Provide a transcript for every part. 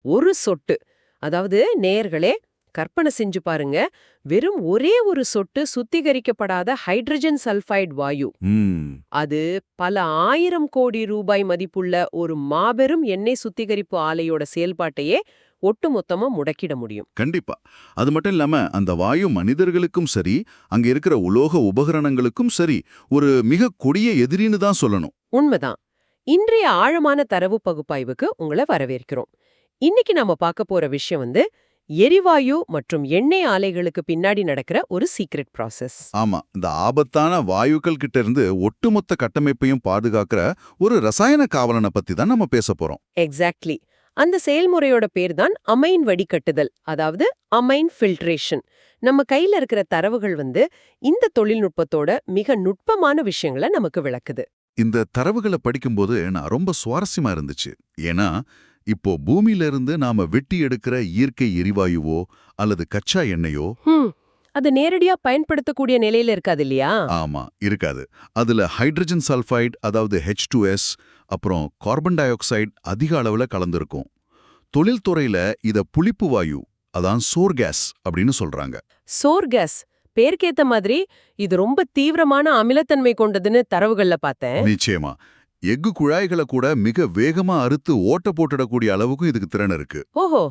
ஒரு சொட்டு. அதாவது நேயர்களே, கற்பனை செஞ்சு பாருங்க. வெறும் ஒரே ஒரு சொட்டு சுத்திகரிக்கப்படாத ஹைட்ரஜன் சல்பைடு வாயு. ம் அது பல 1000 கோடி ரூபாய் மதிப்புள்ள ஒரு மாபெரும் எண்ணெய் சுத்திகரிப்பு ஆலையோட செயல்பாட்டையே ஒட்டுமொத்தமா முடக்கிட முடியும். கண்டிப்பா. அது மட்டும் இல்லாம அந்த வாயு மனிதர்களுக்கும் சரி, அங்க இருக்கிற உலோக உபகரணங்களுக்கும் சரி, ஒரு மிக கொடிய எதிரின்னு தான் சொல்லணும். உண்மைதான். இன்றைய ஆழமான தரவு பகுப்பாய்வுக்கு உங்களை வரவேற்கிறோம். இன்னைக்கு நாம பார்க்க போற விஷயம் எரிவாயு மற்றும் எண்ணெய் ஆலைகளுக்கு பின்னாடி நடக்கிற ஒரு சீக்ரெட் ப்ராசஸ். ஆமா, இந்த ஆபத்தான வாயுக்கள் கிட்ட இருந்து ஒட்டுமொத்த கட்டமைப்பையும் பாதுகாக்கிற ஒரு ரசாயன காவலனை பத்தி தான் நம்ம பேச போறோம். எக்ஸாக்ட்லி. அந்த செயல்முறையோட பேர் தான் அமைன் வடிகட்டுதல், அதாவது அமைன் ஃபில்ட்ரேஷன். நம்ம கையில இருக்கிற தரவுகள் இந்த தொழில்நுட்பத்தோட மிக நுட்பமான விஷயங்களை நமக்கு விளக்குது. இந்த தரவுகளை படிக்கும்போது நான் ரொம்ப சுவாரஸ்யமா இருந்துச்சு. ஏன்னா இப்போ பூமியில இருந்து நாம வெட்டி எடுக்கிற இயற்கை எரிவாயுவோ அல்லது கச்சா எண்ணெயோ அது நேரடியா பயன்படுத்தக்கூடிய நிலையில இருக்காது இல்லையா? ஆமா, இருக்காது. அதுல ஹைட்ரஜன் சல்பைடு, அதாவது H2S, அப்புறம் கார்பன் டை ஆக்சைடு அதிக அளவுல கலந்திருக்கும். தொழில்துறையில இத புளிப்பு வாயு, அதான் சோர் கேஸ் அப்படின்னு சொல்றாங்க. சோர் கேஸ் பேருக்கேத்த மாதிரி இது ரொம்ப தீவிரமான அமிலத்தன்மை கொண்டதுன்னு தரவுகள்ல பார்த்தேன். நிச்சயமா. எஃகு குழாய்களை கூட மிக வேகமா அறுத்து ஓட்ட போட்டுடக்கூடிய அளவுக்கும் இதுக்கு திறன் இருக்கு. ஓஹோ.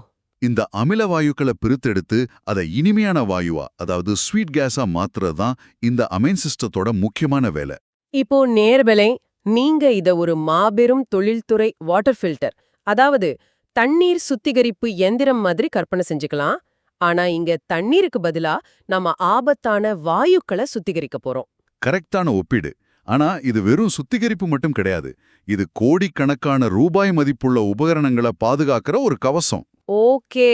இந்த அமில வாயுக்களை பிரித்தெடுத்து அதை இனிமையான வாயுவா, அதாவது ஸ்வீட் கேஸா மாத்துறதுதான் இந்த அமைன் சிஸ்டத்தோட முக்கியமான வேலை. இப்போ நேர்பலை, நீங்க இத ஒரு மாபெரும் தொழில்துறை வாட்டர் ஃபில்டர், அதாவது தண்ணீர் சுத்திகரிப்பு எந்திரம் மாதிரி கற்பனை செஞ்சுக்கலாம். ஆனா இங்க தண்ணீருக்கு பதிலா நம்ம ஆபத்தான வாயுக்களை சுத்திகரிக்க போறோம். கரெக்டான ஒப்பீடு. ஆனா இது வெறும் சுத்திகரிப்பு மட்டும் கிடையாது. இது கோடிக்கணக்கான ரூபாய் மதிப்புள்ள உபகரணங்களை பாதுகாக்கிற ஒரு கவசம். ஓகே.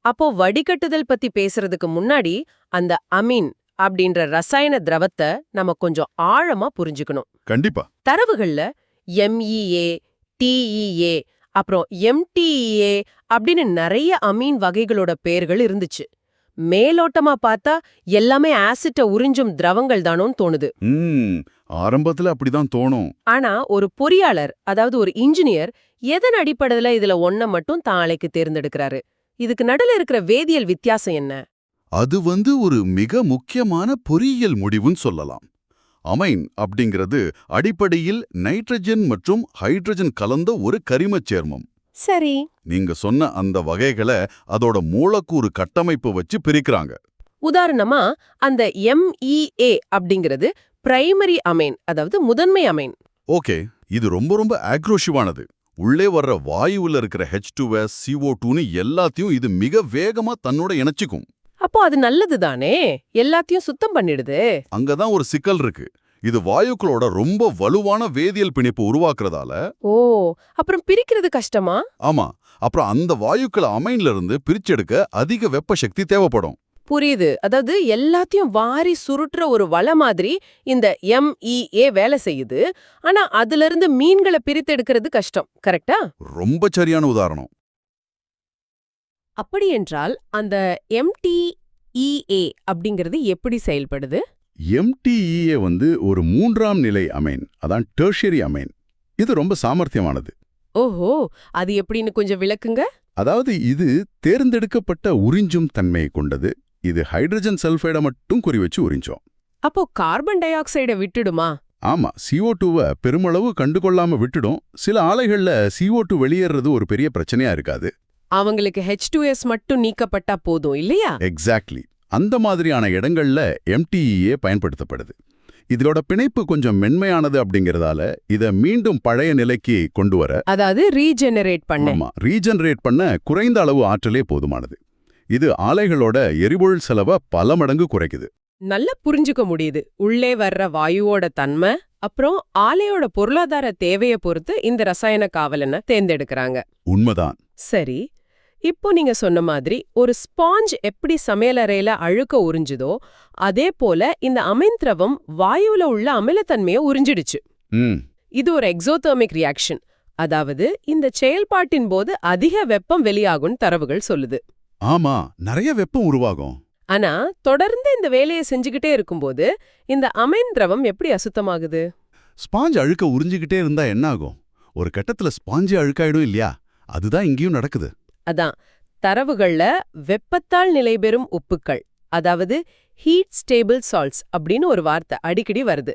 அப்போ வடிகட்டுதல் பத்தி பேசுறதுக்கு முன்னாடி அந்த அமீன் அப்படின்ற ரசாயன திரவத்தை நம்ம கொஞ்சம் ஆழமா புரிஞ்சுக்கணும். கண்டிப்பா. தரவுகள்ல MEA, TEA, அப்புறம் MTEA அப்படின்னு நிறைய அமீன் வகைகளோட பெயர்கள் இருந்துச்சு. மேலோட்டமா பார்த்தா எல்லாமே ஆசிட்ட உறிஞ்சும் திரவங்கள் தானோன்னு தோணுது. ஆரம்பத்துல அப்படிதான் தோணும். ஆனா ஒரு பொறியாளர், அதாவது ஒரு இன்ஜினியர், எதன் அடிப்படையில இதுல ஒன்ன மட்டும் தாளைக்கு தேர்ந்தெடுக்கிறாரு? இதுக்கு நடுல இருக்கிற வேதியியல் வித்தியாசம் என்ன? அது ஒரு மிக முக்கியமான பொறியியல் முடிவுன்னு சொல்லலாம். அமைன் அப்படிங்கிறது அடிப்படையில் நைட்ரஜன் மற்றும் ஹைட்ரஜன் கலந்த ஒரு கரிமச் சேர்மம். சரி. நீங்க சொன்ன அந்த வகைகளை அதோட மூலக்கூறு கட்டமைப்பு வச்சு பிரிக்கிறாங்க. உதாரணமா அந்த MEA அப்படிங்கிறது பிரைமரி அமைன், அதாவது முதன்மை அமைன். ஓகே, இது ரொம்ப ரொம்ப ஆக்ரோஷிவானது. உள்ளே வர்ற வாயுவில் இருக்கிற H2S, CO2ன்னு எல்லாத்தையும் இது மிக வேகமா தன்னோட இணைச்சிக்கும். அப்போ அது நல்லது தானே, எல்லாத்தையும் சுத்தம் பண்ணிடுது. அங்கதான் ஒரு சிக்கல் இருக்கு. இது வாயுக்களோட ரொம்ப வலுவான வேதியியல் பிணைப்பு உருவாக்குறதால. ஓ, அப்புறம் பிரிக்கிறது கஷ்டமா? ஆமா, அப்புறம் அந்த வாயுக்களை அமைன்ல இருந்து பிரிச்செடுக்க அதிக வெப்ப சக்தி தேவைப்படும். புரியுது. அதாவது எல்லாத்தையும் வாரி சுருட்டுற ஒரு வலை மாதிரி இந்த MEA வேலை செய்யுது. ஆனா அதுல இருந்து மீன்களை பிரித்தெடுக்கிறது கஷ்டம், கரெக்டா? ரொம்ப சரியான உதாரணம். அப்படி என்றால் அந்த MTEA அப்படிங்கிறது எப்படி செயல்படுது? MTEA ஒரு மூன்றாம் நிலை அமைன், அதான் டெர்ஷியரி அமைன். இது ரொம்ப சாமர்த்தியமானது. ஓஹோ, அது எப்படின்னு கொஞ்சம் விளக்குங்க. அதாவது இது தேர்ந்தெடுக்கப்பட்ட உறிஞ்சும் தன்மையை கொண்டது. இது ஹைட்ரஜன் சல்பைடை மட்டும் குறி வச்சு உறிஞ்சோம். அப்போ கார்பன் டை ஆக்சைடை விட்டுடுமா? ஆமா, CO2வை பெருமளவு கண்டுகொள்ளாம விட்டுடும். சில ஆலைகள்ல CO2 வெளியேறது ஒரு பெரிய பிரச்சனையா இருக்காது. அவங்களுக்கு H2S மட்டும் நீக்கப்பட்டா போதும் இல்லையா? எக்ஸாக்ட்லி. அந்த மாதிரியான இடங்கள்ல MTEA பயன்படுத்தப்படுது. இதோட பிணைப்பு கொஞ்சம் மென்மையானது அப்படிங்கறதால இத மீண்டும் பழைய நிலைக்கு கொண்டு வர, அதாவது ரீஜெனரேட் பண்ண குறைந்த அளவு ஆற்றலே போதுமானது. இது ஆலைகளோட எரிபொருள் செலவை பல மடங்கு குறைக்குது. நல்லா புரிஞ்சுக்க முடியுது. உள்ளே வர்ற வாயுவோட தன்மை அப்புறம் ஆலையோட பொருளாதார தேவையை பொறுத்து இந்த ரசாயன காவலனை தேர்ந்தெடுக்கிறாங்க. உண்மைதான். சரி, இப்போ நீங்க சொன்ன மாதிரி ஒரு ஸ்பாஞ்ச் எப்படி சமையலறையில அழுக்க உறிஞ்சுதோ அதே போல இந்த அமைன் திரவம் வாயுல உள்ள அமிலத்தன்மையை உறிஞ்சிடுச்சு. இது ஒரு எக்ஸோதெர்மிக் ரியாக்ஷன், அதாவது இந்த செயல்பாட்டின் போது அதிக வெப்பம் வெளியாகும் தரவுகள் சொல்லுது. ஆமா, நிறைய வெப்பம் உருவாகும். ஆனா தொடர்ந்து இந்த வேலையை செஞ்சுக்கிட்டே இருக்கும்போது இந்த அமைன் திரவம் எப்படி அசுத்தமாகுது? ஸ்பாஞ்ச் அழுக்க உறிஞ்சிக்கிட்டே இருந்தா என்ன ஆகும்? ஒரு கட்டத்துல ஸ்பாஞ்சே அழுக்காயிடும் இல்லையா? அதுதான் இங்கேயும் நடக்குது. அதான் தரவுகள்ல வெப்பத்தால் நிலைபெறும் உப்புக்கள், அதாவது ஹீட் ஸ்டேபிள் சால்ட்ஸ் அப்படின்னு ஒரு வார்த்தை அடிக்கடி வருது.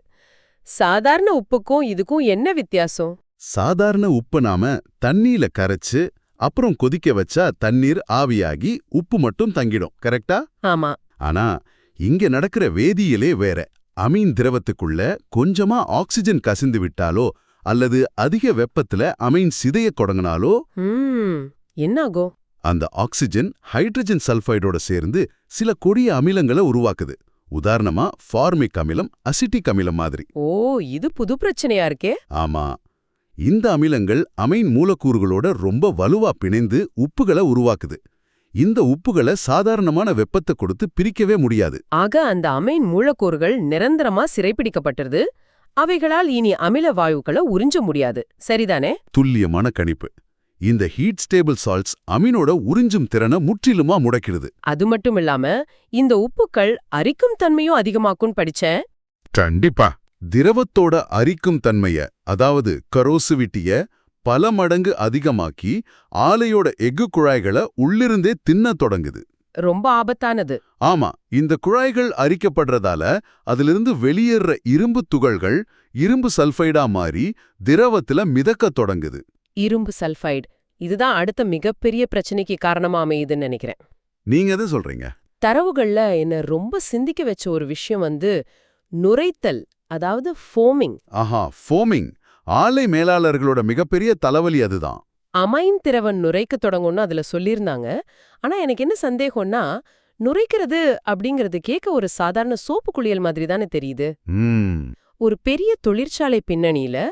சாதாரண உப்புக்கும் இதுக்கும் என்ன வித்தியாசம்? சாதாரண உப்பு நாம தண்ணியில கரைச்சு அப்புறம் கொதிக்க வச்சா தண்ணீர் ஆவியாகி உப்பு மட்டும் தங்கிடும், கரெக்டா? ஆமா. ஆனா இங்க நடக்கிற வேதியியலே வேற. அமீன் திரவத்துக்குள்ள கொஞ்சமா ஆக்சிஜன் கசிந்து விட்டாலோ அல்லது அதிக வெப்பத்துல அமீன் சிதைய தொடங்கினாலோ என்னாகும்? அந்த ஆக்சிஜன் ஹைட்ரஜன் சல்ஃபைடோட சேர்ந்து சில கொடிய அமிலங்களை உருவாக்குது. உதாரணமா ஃபார்மிக் அமிலம், அசிட்டிக் அமிலம் மாதிரி. ஓ, இது புது பிரச்சனையா இருக்கே. ஆமா, இந்த அமிலங்கள் அமைன் மூலக்கூறுகளோட ரொம்ப வலுவா பிணைந்து உப்புகளை உருவாக்குது. இந்த உப்புகளை சாதாரணமான வெப்பத்தை கொடுத்து பிரிக்கவே முடியாது. ஆக அந்த அமைன் மூலக்கூறுகள் நிரந்தரமா சிறைப்பிடிக்கப்பட்டிருது. அவைகளால் இனி அமில வாயுக்களை உறிஞ்ச முடியாது, சரிதானே? துல்லியமான கணிப்பு. இந்த ஹீட் ஸ்டேபிள் சால்ட்ஸ் அமீனோட உறிஞ்சும் திறனை முற்றிலுமா முடக்கிடுது. அது மட்டும் இல்லாம இந்த உப்புக்கள் அரிக்கும் தன்மையும் அதிகமாக்கும் படிச்சேன். கண்டிப்பா. திரவத்தோட அரிக்கும் தன்மைய, அதாவது கரோசிவிட்டிய பல மடங்கு அதிகமாக்கி ஆலையோட எஃகு குழாய்களை உள்ளிருந்தே தின்னத் தொடங்குது. ரொம்ப ஆபத்தானது. ஆமா, இந்த குழாய்கள் அரிக்கப்படுறதால அதிலிருந்து வெளியேற இரும்பு துகள்கள் இரும்பு சல்ஃபைடா மாறி திரவத்துல மிதக்கத் தொடங்குது. இரும்பு சல்ஃபைடு, இதுதான் அடுத்த மிகப்பெரிய பிரச்சனைக்கு காரணமா அமையுதுன்னு நினைக்கிறேன். நீங்க எதை சொல்றீங்க? தரவுகள்ல என்ன ரொம்ப சிந்திக்க வச்ச ஒரு விஷயம் நுரைத்தல், அதாவது ஃபோமிங். ஆஹா, ஃபோமிங் ஆலை மேலாளர்களோட மிகப்பெரிய தலைவலி அதுதான். அமைன் திரவம் நுரைக்க தொடங்கும்னு அதுல சொல்லியிருந்தாங்க. ஆனா எனக்கு என்ன சந்தேகம்னா, நுரைக்கிறது அப்படிங்கறது கேட்க ஒரு சாதாரண சோப்பு குளியல் மாதிரி தானே தெரியுது. ஒரு பெரிய தொழிற்சாலை பின்னணியில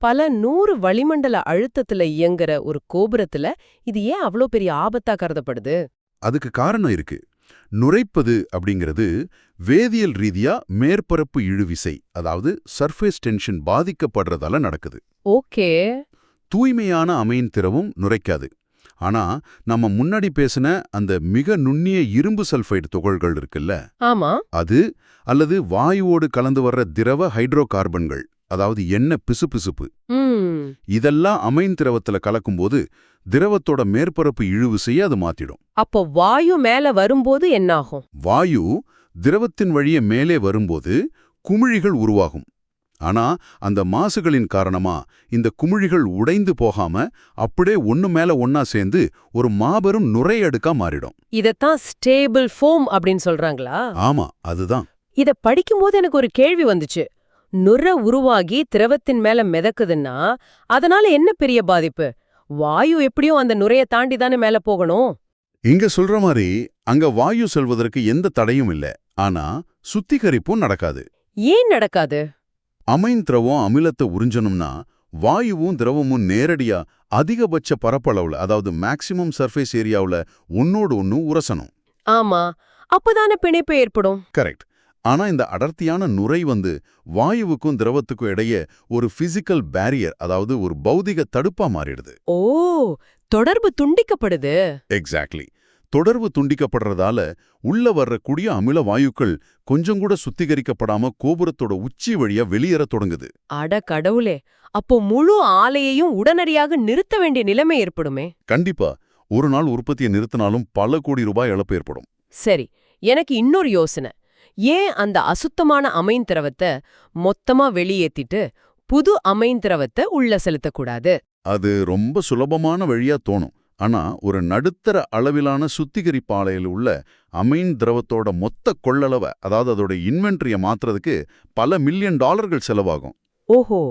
பல 100 வளிமண்டல அழுத்தத்துல இயங்குற ஒரு கோபுரத்துல இது ஏன் அவ்வளோ பெரிய ஆபத்தா கருதப்படுது? அதுக்கு காரணம் இருக்கு. நுரைப்பது அப்படிங்கிறது வேதியியல் ரீதியா மேற்பரப்பு இழுவிசை, அதாவது சர்ஃபேஸ் டென்ஷன் பாதிக்கப்படுறதால நடக்குது. ஓகே. தூய்மையான அமைன் திரவம் நுரைக்காது. ஆனா நம்ம முன்னாடி பேசின அந்த மிக நுண்ணிய இரும்பு சல்ஃபைடு துகள்கள் இருக்குல்ல, ஆமா, அது அல்லது வாயுவோடு கலந்து வர்ற திரவ ஹைட்ரோ கார்பன்கள், அதாவது எண்ணெய் பிசுபிசுப்பு, இதெல்லாம் அமைன் திரவத்துல கலக்கும்போது திரவத்தோட மேற்பரப்பு இழுவிசையை அது மாத்திடும். அப்போ வாயு மேல வரும்போது என்னாகும்? வாயு திரவத்தின் வழியே மேலே வரும்போது குமிழிகள் உருவாகும். ஆனா அந்த மாசுகளின் காரணமா இந்த குமிழிகள் உடைந்து போகாம அப்படியே ஒன்னு மேல ஒன்னா சேர்ந்து ஒரு மாபெரும் நுரையடுக்கா மாறிடும். இதத்தான் ஸ்டேபிள் ஃபோம் அப்படின்னு சொல்றாங்களா? ஆமா, அதுதான். இத படிக்கும்போது எனக்கு ஒரு கேள்வி வந்துச்சு. நுரை உருவாகி திரவத்தின் மேல மிதக்குதுன்னா அதனால என்ன பெரிய பாதிப்பு? வாயு எப்படியும் அந்த நுரையை தாண்டி தானே மேல போகணும். இங்க சொல்ற மாதிரி அங்க வாயு செல்வதற்கு எந்த தடையும் இல்ல. ஆனா சுத்திகரிப்பும் நடக்காது. ஏன் நடக்காது? அமைன் திரவம் அமிலத்தை உறிஞ்சணும்னா வாயுவும் திரவமும் நேரடியா அதிகபட்ச பரப்பளவுல, அதாவது மேக்சிமம் சர்ஃபேஸ் ஏரியாவுல ஒன்னோடு ஒன்னு உரசணும். ஆமா, அப்பதானே பிணைப்பு ஏற்படும். கரெக்ட். ஆனா இந்த அடர்த்தியான நுரை வாயுவுக்கும் திரவத்துக்கும் இடையே ஒரு பிசிக்கல் பேரியர், அதாவது ஒரு பௌதிக தடுப்பா மாறிடுது. ஓ, தொடர்பு துண்டிக்கப்படுது. எக்ஸாக்ட்லி. தொடர்பு துண்டிக்கப்படுறதால உள்ள வர்றக்கூடிய அமில வாயுக்கள் கொஞ்சம் கூட சுத்திகரிக்கப்படாம கோபுரத்தோட உச்சி வழியா வெளியேற தொடங்குது. அட கடவுளே, அப்போ முழு ஆலையையும் உடனடியாக நிறுத்த வேண்டிய நிலைமை ஏற்படுமே. கண்டிப்பா. ஒரு நாள் உற்பத்தியை நிறுத்தினாலும் பல கோடி ரூபாய் இழப்பு ஏற்படும். சரி, எனக்கு இன்னொரு யோசனை. ஏன் அந்த அசுத்தமான அமைன் திரவத்தை மொத்தமா வெளியேத்திட்டு புது அமைன் திரவத்தை உள்ள செலுத்தக்கூடாது? அது ரொம்ப சுலபமான வழியா தோணும். ஆனா ஒரு நடுத்தர அளவிலான சுத்திகரிப்பாலையில் உள்ள அமைன் திரவத்தோட மொத்த கொள்ளளவை, அதாவது அதோட இன்வென்ட்ரிய மாத்துறதுக்கு பல மில்லியன் டாலர்கள் செலவாகும். ஓஹோ,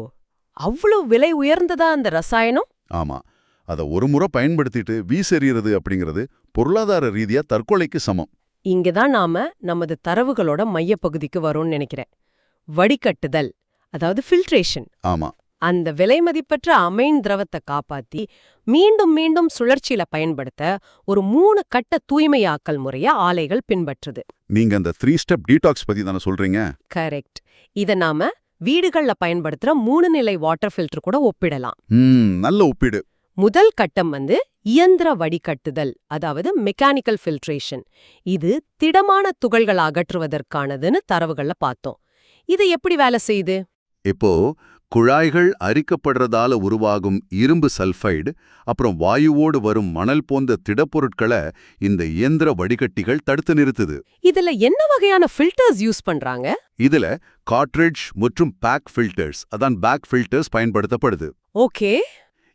அவ்வளவு விலை உயர்ந்ததா அந்த ரசாயனம்? ஆமா, அதை ஒரு முறை பயன்படுத்திட்டு வீசெறியறது அப்படிங்கிறது பொருளாதார ரீதியா தற்கொலைக்கு சமம். இங்கதான் நாம நமது தரவுகளோட மையப்பகுதிக்கு வரோம்னு நினைக்கிறேன். வடிகட்டுதல், அதாவது ஃபில்ட்ரேஷன். ஆமா, அந்த விலைமதிப்பற்ற அமைன் திரவத்தை காப்பாத்தி மீண்டும் மீண்டும் சுழற்சியில பயன்படுத்த ஒரு 3 கட்ட தூய்மையாக்கல் முறைய ஆலைகள் பின்பற்றுது. நீங்க அந்த 3 ஸ்டெப் டீடாக்ஸ் பத்தி தானே சொல்றீங்க? கரெக்ட். இத நாம வீடுகள்ல பயன்படுத்துற 3 நிலை வாட்டர் ஃபில்டர் கூட ஒப்பிடலாம். நல்ல ஒப்பீடு. முதல் கட்டம் இயந்திர வடிகட்டுதல், அதாவது மெக்கானிக்கல் ஃபில்ட்ரேஷன். இது திடமான துகள்கள் அகற்றுவதற்கானதுன்னு தரவுகள்ல பார்த்தோம். இது எப்படி வேலை செய்யுது? இப்போ குழாய்கள் அரிக்கப்படுறதால உருவாகும் இரும்பு சல்ஃபைடு அப்புறம் வாயுவோடு வரும் மணல் போன்ற திடப்பொருட்களை இந்த இயந்திர வடிகட்டிகள் தடுத்து நிறுத்துது. இதுல என்ன வகையான ஃபில்டர்ஸ் யூஸ் பண்றாங்க? இதுல கார்ட்ரிட்ஜ் மற்றும் பேக் ஃபில்டர்ஸ் அதான் பேக் ஃபில்டர்ஸ் பயன்படுத்தப்படுது. ஓகே.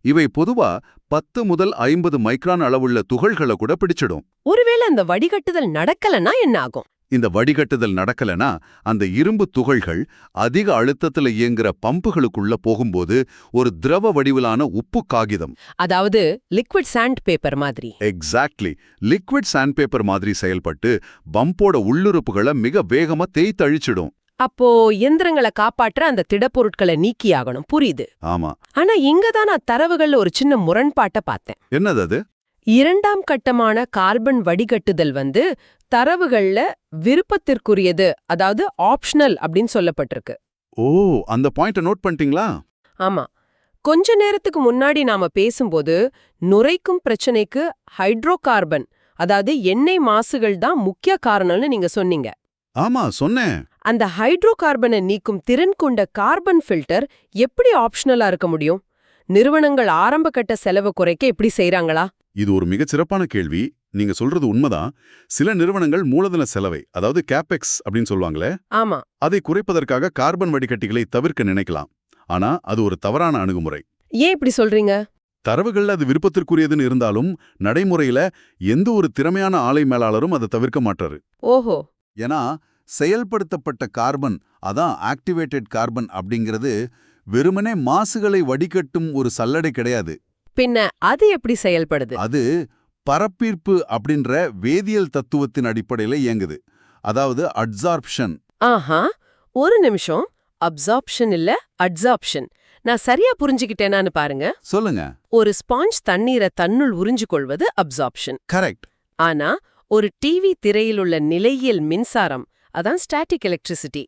இவை பொதுவா 10 முதல் 50 மைக்ரான் அளவுள்ள துகள்களை கூட பிடிச்சிடும். ஒருவேளை அந்த வடிகட்டுதல் நடக்கலன்னா என்ன ஆகும்? இந்த வடிகட்டுதல் நடக்கலனா அந்த இரும்பு துகள்கள் அதிக அழுத்தத்துல இயங்குற பம்புகளுக்குள்ள போகும்போது ஒரு திரவ வடிவிலான உப்பு காகிதம், அதாவது லிக்விட் சாண்ட் பேப்பர் மாதிரி. எக்ஸாக்ட்லி லிக்விட் சாண்ட்பேப்பர் மாதிரி செயல்பட்டு பம்போட உள்ளுறுப்புகளை மிக வேகமா தேய்த்தழிச்சிடும். அப்போ இயந்திரங்களை காப்பாற்ற அந்த திடப்பொருட்களை நீக்கியாகணும். புரியுது. ஆமா. ஆனா இங்கதான் நான் தரவுகள்ல ஒரு சின்ன முரண்பாட்டை பார்த்தேன். என்னது அது? 2ஆம் கட்டமான கார்பன் வடிகட்டுதல் தரவுகள்ல விருப்பத்திற்குரியது, அதாவது ஆப்ஷனல் அப்படின்னு சொல்லப்பட்டிருக்கு. ஓ, அந்த பாயிண்ட நோட் பண்ணிட்டீங்களா? ஆமா. கொஞ்ச நேரத்துக்கு முன்னாடி நாம பேசும்போது நுரைக்கும் பிரச்சனைக்கு ஹைட்ரோகார்பன், அதாவது எண்ணெய் மாசுகள் தான் முக்கிய காரணம்னு நீங்க சொன்னீங்க. ஆமா, சொன்னேன். அந்த ஹைட்ரோகார்பனை நீக்கும் திறன் கொண்ட கார்பன் ஃபில்டர் எப்படி ஆப்ஷனலா இருக்க முடியும்? நிறுவனங்கள் ஆரம்ப கட்ட செலவு குறைக்க எப்படி செய்றாங்களா? இது ஒரு மிகச் சிறப்பான கேள்வி. நீங்க சொல்றது உண்மைதான். சில நிறுவனங்கள் மூலதன செலவை, அதாவது கேபெக்ஸ் அப்படின்னு சொல்லுவாங்களே, ஆமா, அதை குறைப்பதற்காக கார்பன் வடிகட்டிகளை தவிர்க்க நினைக்கலாம். ஆனா அது ஒரு தவறான அணுகுமுறை. ஏன் இப்படி சொல்றீங்க? தரவுகள்ல அது விருப்பத்திற்குரியதுன்னு இருந்தாலும் நடைமுறையில எந்த ஒரு திறமையான ஆலை மேலாளரும் அதை தவிர்க்க மாட்டாரு. ஓஹோ. ஏன்னா செயல்படுத்தப்பட்ட கார்பன், அதான் ஆக்டிவேட்டட் கார்பன் அப்படிங்கிறது வெறுமனே மாசுகளை வடிகட்டும் ஒரு சல்லடை கிடையாது. பின்ன அது எப்படி செயல்படுது? அது பரப்பீர்ப்பு அப்படின்ற வேதியியல் தத்துவத்தின் அடிப்படையில இயங்குது. அதாவது அட்சார்ப்ஷன். ஆஹா, ஒரு நிமிஷம். அப்சார்ப்ஷன் இல்ல அட்சார்ப்ஷன். நான் சரியா புரிஞ்சுக்கிட்டேனான்னு பாருங்க. சொல்லுங்க. ஒரு ஸ்பாஞ்ச் தண்ணீரை தன்னுள் உறிஞ்சு கொள்வது அப்சார்ப்ஷன். கரெக்ட். ஆனா ஒரு டிவி திரையில் உள்ள நிலையியல் மின்சாரம், அதான் ஸ்டாட்டிக் எலக்ட்ரிசிட்டி.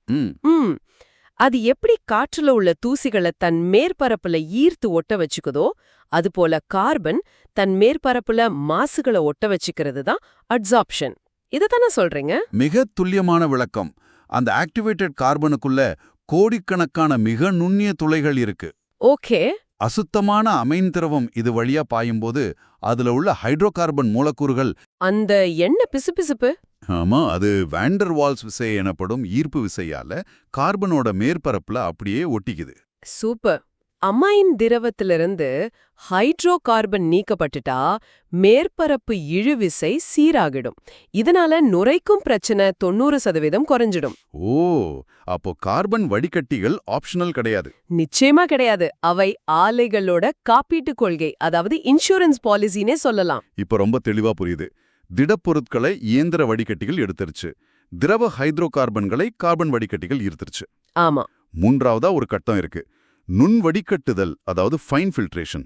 அது எப்படி காற்றுல உள்ள தூசிகளை தன் மேற்பரப்புல ஈர்த்து ஒட்ட வச்சுக்குதோ, அதுபோல கார்பன் தன் மேற்பரப்புல மாசுகளை ஒட்ட வச்சுக்கிறது தான் அட்சார்ப்ஷன். இதத்தானே சொல்றீங்க? மிக துல்லியமான விளக்கம். அந்த ஆக்டிவேட்டட் கார்பனுக்குள்ள கோடிக்கணக்கான மிக நுண்ணிய துளைகள் இருக்கு. ஓகே. அசுத்தமான அமைன் திரவம் இது வழியா பாயும்போது அதுல உள்ள ஹைட்ரோகார்பன் மூலக்கூறுகள், அந்த எண்ணெய் பிசுபிசுப்பு, ஆமா, அது வாண்டர் வால்ஸ் விசை எனப்படும் ஈர்ப்பு விசையால கார்பனோட மேற்பரப்புல அப்படியே ஒட்டிக்குது. சூப்பர். அமைன் திரவத்திலிருந்து ஹைட்ரோ கார்பன் நீக்கப்பட்டுட்டா மேற்பரப்பு இழுவிசை சீராகிடும். இதனால நுரைக்கும் பிரச்சனை 90% குறைஞ்சிடும். ஓ, அப்போ கார்பன் வடிகட்டிகள் ஆப்ஷனல் கிடையாது. நிச்சயமா கிடையாது. அவை ஆலைகளோட காப்பீட்டு கொள்கை, அதாவது இன்சூரன்ஸ் பாலிசினே சொல்லலாம். இப்ப ரொம்ப தெளிவா புரியுது. திடப்பொருட்களை இயந்திர வடிகட்டிகள் எடுத்துருச்சு, திரவ ஹைட்ரோ கார்பன்களை கார்பன் வடிகட்டிகள் ஈர்த்துருச்சு. ஆமா. மூன்றாவதா ஒரு கட்டம் இருக்கு, நுண் வடிகட்டுதல், அதாவது ஃபைன் ஃபில்ட்ரேஷன்.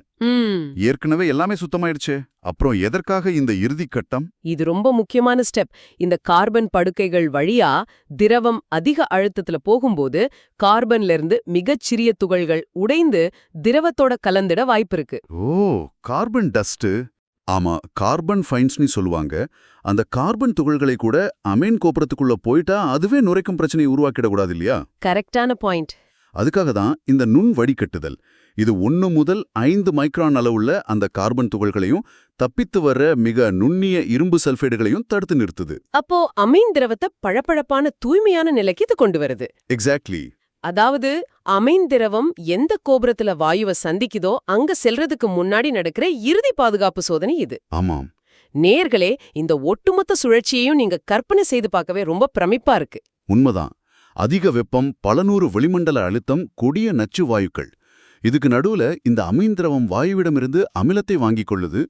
ஏற்கனவே எல்லாமே சுத்தமாயிடுச்சே, அப்புறம் எதற்காக இந்த இறுதி கட்டம்? இது ரொம்ப முக்கியமான ஸ்டெப். இந்த கார்பன் படுக்கைகள் வழியா திரவம் அதிக அழுத்தத்துல போகும்போது கார்பன்ல இருந்து மிகச்சிறிய துகள்கள் உடைந்து திரவத்தோட கலந்திட வாய்ப்பிருக்கு. ஓ, கார்பன் டஸ்ட். ஆமா, கார்பன் ஃபைன்ஸ்னு சொல்லுவாங்க. அந்த கார்பன் துகள்களை கூட அமைன் கோபுரத்துக்குள்ள போயிட்டா அதுவே நுரைக்கும் பிரச்சனையை உருவாக்கிடக்கூடாது இல்லையா? கரெக்டான பாயிண்ட். அதுக்காக தான் இந்த நுண் வடிகட்டுதல். இது 1 முதல் 5 மைக்ரான் அளவுள்ள அந்த கார்பன் துகள்களையும் தப்பித்து வர்ற மிக நுண்ணிய இரும்பு சல்ஃபைடுகளையும் தடுத்து நிறுத்துது. அப்போ அமைன் திரவத்தை பளபளப்பான தூய்மையான நிலைக்கு இது கொண்டு வருது. எக்ஸாக்ட்லி. அதாவது அமைன் திரவம் எந்த கோபுரத்துல வாயுவை சந்திக்குதோ அங்க செல்றதுக்கு முன்னாடி நடக்கிற இறுதி பாதுகாப்பு சோதனை இது. ஆமாம். நேர்களே, இந்த ஒட்டுமொத்த சுழற்சியையும் நீங்க கற்பனை செய்து பார்க்கவே ரொம்ப பிரமிப்பா இருக்கு. உண்மைதான். அதிக வெப்பம், பல நூறு வெளிமண்டல அழுத்தம், கொடிய நச்சு வாயுக்கள். இதுக்கு நடுவுல இந்த அமைன் திரவம் வாயுவிடமிருந்து அமிலத்தை வாங்கிக் கொள்ளுது.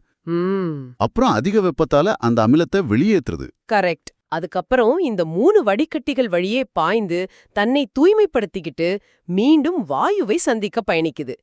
அப்புறம் அதிக வெப்பத்தால அந்த அமிலத்தை வெளியேற்றுது. கரெக்ட். அதுக்கப்புறம் இந்த 3 வடிகட்டிகள் வழியே பாய்ந்து தன்னை தூய்மைப்படுத்திக்கிட்டு மீண்டும் வாயுவை சந்திக்க பயணிக்குது.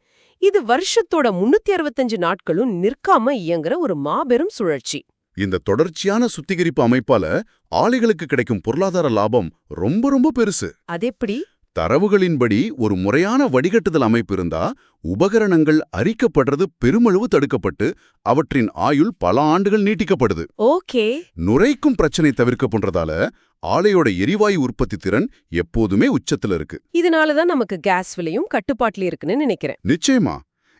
இது வருஷத்தோட 365 நாட்களும் நிற்காம இயங்குற ஒரு மாபெரும் சுழற்சி. இந்த தொடர்ச்சியான சுத்திகரிப்பு அமைப்பால ஆலைகளுக்கு கிடைக்கும் பொருளாதார லாபம் ரொம்ப ரொம்ப பெருசு. அதெப்படி? தரவுகளின்படி ஒரு முறையான வடிகட்டுதல் அமைப்பு இருந்தா உபகரணங்கள் அரிக்கப்படுறது பெருமளவு தடுக்கப்பட்டு அவற்றின் ஆயுள் பல ஆண்டுகள் நீட்டிக்கப்படுது. ஓகே. நுரைக்கும் பிரச்சனை தவிர்க்கப்படுறதால ஆலையோட எரிவாயு உற்பத்தி திறன் எப்போதுமே உச்சத்துல இருக்கு. இதனால தான் நமக்கு கேஸ் விலையும் கட்டுப்பாட்டுல இருக்குன்னு நினைக்கிறேன். நிச்சயமா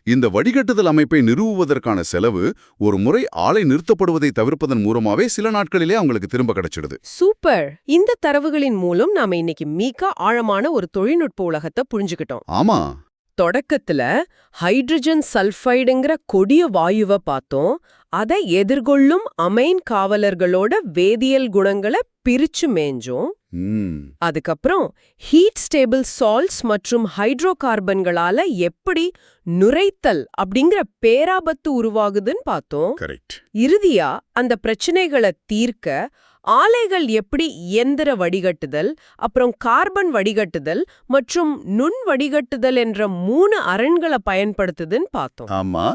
இந்த வடிகட்டுதல் அமைப்பை நிறுவுவதற்கான செலவு ஒரு முறை ஆலை நிறுத்தப்படுவதை தவிர்ப்பதன் மூலமாவே சில நாட்களிலே அவங்களுக்கு திரும்ப கிடைச்சிடுது. சூப்பர். இந்த தரவுகளின் மூலம் நாம இன்னைக்கு மிக ஆழமான ஒரு தொழில்நுட்ப உலகத்தை புரிஞ்சுக்கிட்டோம். ஆமா, தொடக்கத்துல ஹைட்ரஜன் சல்ஃபைடுங்கிற கொடிய வாயுவை பார்த்தோம். அதை எதிர்கொள்ளும் அமைன் காவலர்களோட வேதியியல் குணங்களை பிரிச்சு மேஞ்சோம். அதுக்கப்புறம் ஹீட் ஸ்டேபிள் சால்ட்ஸ் மற்றும் ஹைட்ரோ கார்பன்களால எப்படி நுரைத்தல் அப்படிங்கிற பேராபத்து உருவாகுதுன்னு பார்த்தோம். இறுதியா அந்த பிரச்சனைகளை தீர்க்க ஆலைகள் எப்படி இயந்திர வடிகட்டுதல், அப்புறம் கார்பன் வடிகட்டுதல் மற்றும் நுண் வடிகட்டுதல் என்ற 3 அரண்களை பயன்படுத்துதுன்னு பார்த்தோம். ஆமா,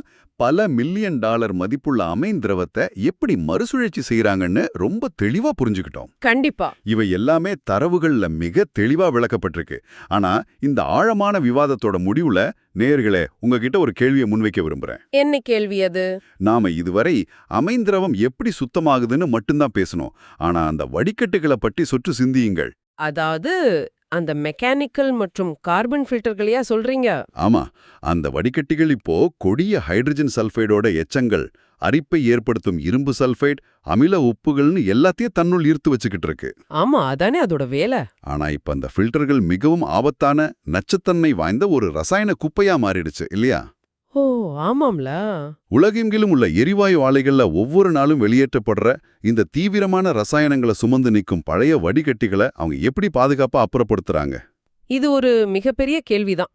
பல மில்லியன் டாலர் மதிப்புள்ள அமைன் திரவத்தை எப்படி மறுசுழற்சி செய்யறாங்கன்னு ரொம்ப தெளிவா புரிஞ்சுக்கிட்டோம். கண்டிப்பா இவை எல்லாமே தரவுகள்ல மிக தெளிவா விளக்கப்பட்டிருக்கு. ஆனா இந்த ஆழமான விவாதத்தோட முடிவுல நேயர்களே உங்ககிட்ட ஒரு கேள்வியை முன்வைக்க விரும்புறேன். என்ன கேள்வி அது? நாம இதுவரை அமைன் திரவம் எப்படி சுத்தமாகுதுன்னு மட்டும்தான் பேசணும். ஆனா அந்த வடிகட்டுகளை பற்றி சொற்று சிந்தியுங்கள். அதாவது அந்த மெக்கானிக்கல் மற்றும் கார்பன் ஃபில்டர்களையா சொல்றீங்க? ஆமா, அந்த வடிகட்டிகள் இப்போ கொடிய ஹைட்ரஜன் சல்ஃபைடோட எச்சங்கள், அரிப்பை ஏற்படுத்தும் இரும்பு சல்ஃபைட், அமில உப்புகள்னு எல்லாத்தையும் தன்னுள் ஈர்த்து வச்சுக்கிட்டு இருக்கு. ஆமா, அதானே அதோட வேலை. ஆனா இப்ப அந்த ஃபில்டர்கள் மிகவும் ஆபத்தான நச்சுத்தன்மை வாய்ந்த ஒரு ரசாயன குப்பையா மாறிடுச்சு இல்லையா? ஓ ஆமாம்ல. உலகெங்கிலும் உள்ள எரிவாயு ஆலைகள்ல ஒவ்வொரு நாளும் வெளியேற்றப்படுற இந்த தீவிரமான ரசாயனங்களை சுமந்து நிற்கும் பழைய வடிகட்டிகளை அவங்க எப்படி பாதுகாப்பா அப்புறப்படுத்துறாங்க? இது ஒரு மிகப்பெரிய கேள்விதான்.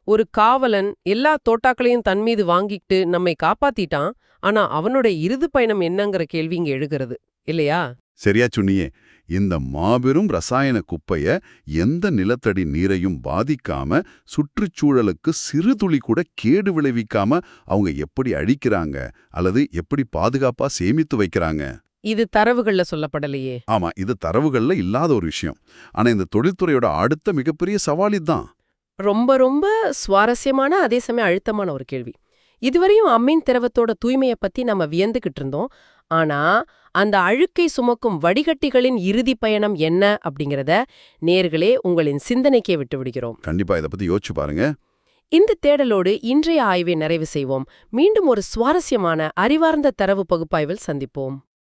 ஒரு காவலன் எல்லா தோட்டாக்களையும் தன் மீது வாங்கிட்டு நம்மை காப்பாத்திட்டான். ஆனா அவனோட இறுதி பயணம் என்னங்கிற கேள்வி இங்க எழுகிறது இல்லையா? சரியா சொன்னியே. இந்த மாபெரும் ரசாயன குப்பைய எந்த நிலத்தடி நீரையும் பாதிக்காம, சுற்றுச்சூழலுக்கு சிறு துளி கூட கேடு விளைவிக்காம அவங்க எப்படி அழிக்கிறாங்க அல்லது எப்படி பாதுகாப்பா சேமித்து வைக்கிறாங்க? இது தரவுகள்ல சொல்லப்படலையே. ஆமா, இது தரவுகள்ல இல்லாத ஒரு விஷயம். ஆனா இந்த தொழில்துறையோட அடுத்த மிகப்பெரிய சவால் இதுதான். ரொம்ப ரொம்ப சுவாரஸ்யமான அதே சமயம் அழுத்தமான ஒரு கேள்வி. இதுவரையும் அம்மீன் திரவத்தோட தூய்மையை பத்தி நம்ம வியந்துகிட்டு இருந்தோம். ஆனா அந்த அழுக்கை சுமக்கும் வடிகட்டிகளின் இறுதி பயணம் என்ன அப்படிங்கறத நேர்களே உங்களின் சிந்தனைக்கே விட்டு விடுகிறோம். கண்டிப்பா இதை பத்தி யோசிச்சு பாருங்க. இந்த தேடலோடு இன்றைய ஆய்வை நிறைவு செய்வோம். மீண்டும் ஒரு சுவாரஸ்யமான அறிவார்ந்த தரவு பகுப்பாய்வில் சந்திப்போம்.